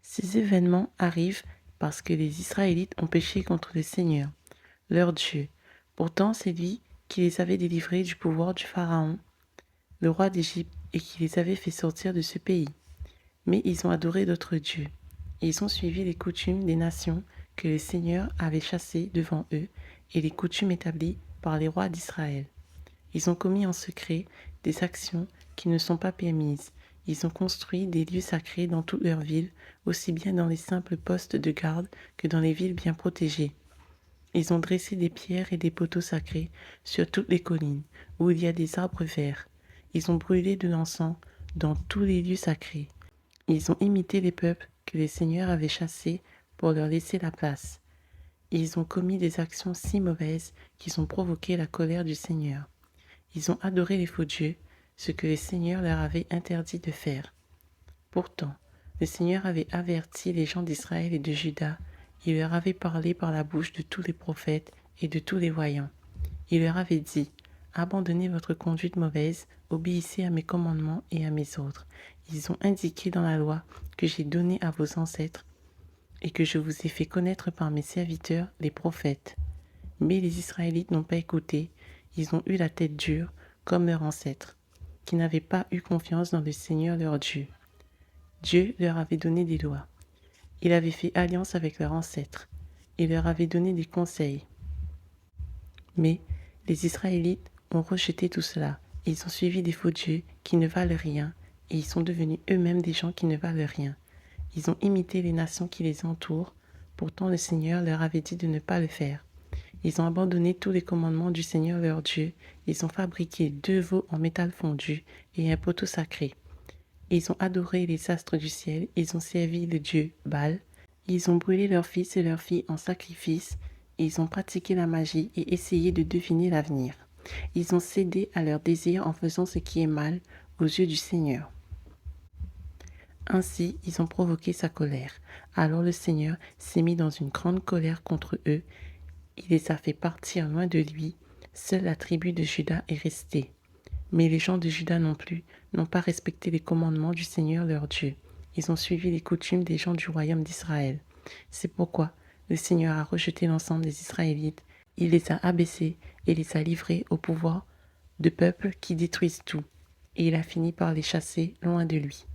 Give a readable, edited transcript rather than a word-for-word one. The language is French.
Ces événements arrivent parce que les Israélites ont péché contre le Seigneur, leur Dieu. Pourtant, c'est lui qui les avait délivrés du pouvoir du Pharaon, le roi d'Égypte, et qui les avait fait sortir de ce pays. Mais ils ont adoré d'autres dieux. Ils ont suivi les coutumes des nations que le Seigneur avait chassées devant eux et les coutumes établies par les rois d'Israël. Ils ont commis en secret des actions qui ne sont pas permises. Ils ont construit des lieux sacrés dans toutes leurs villes, aussi bien dans les simples postes de garde que dans les villes bien protégées. Ils ont dressé des pierres et des poteaux sacrés sur toutes les collines, où il y a des arbres verts. Ils ont brûlé de l'encens dans tous les lieux sacrés. Ils ont imité les peuples que le Seigneur avait chassés pour leur laisser la place. Ils ont commis des actions si mauvaises qu'ils ont provoqué la colère du Seigneur. Ils ont adoré les faux dieux, ce que le Seigneur leur avait interdit de faire. Pourtant, le Seigneur avait averti les gens d'Israël et de Juda. Il leur avait parlé par la bouche de tous les prophètes et de tous les voyants. Il leur avait dit, « Abandonnez votre conduite mauvaise, obéissez à mes commandements et à mes ordres. » Ils ont indiqué dans la loi que j'ai donnée à vos ancêtres et que je vous ai fait connaître par mes serviteurs, les prophètes. Mais les Israélites n'ont pas écouté, ils ont eu la tête dure, comme leurs ancêtres, qui n'avaient pas eu confiance dans le Seigneur leur Dieu. Dieu leur avait donné des lois. Il avait fait alliance avec leurs ancêtres. Il leur avait donné des conseils. Mais les Israélites ont rejeté tout cela. Ils ont suivi des faux dieux qui ne valent rien et ils sont devenus eux-mêmes des gens qui ne valent rien. Ils ont imité les nations qui les entourent. Pourtant le Seigneur leur avait dit de ne pas le faire. Ils ont abandonné tous les commandements du Seigneur leur Dieu. Ils ont fabriqué 2 veaux en métal fondu et un poteau sacré. Ils ont adoré les astres du ciel. Ils ont servi le dieu Baal. Ils ont brûlé leurs fils et leurs filles en sacrifice. Ils ont pratiqué la magie et essayé de deviner l'avenir. Ils ont cédé à leurs désirs en faisant ce qui est mal aux yeux du Seigneur. Ainsi, ils ont provoqué sa colère. Alors le Seigneur s'est mis dans une grande colère contre eux. Il les a fait partir loin de lui. Seule la tribu de Juda est restée. Mais les gens de Juda non plus n'ont pas respecté les commandements du Seigneur leur Dieu. Ils ont suivi les coutumes des gens du royaume d'Israël. C'est pourquoi le Seigneur a rejeté l'ensemble des Israélites. Il les a abaissés et les a livrés au pouvoir de peuples qui détruisent tout. Et il a fini par les chasser loin de lui.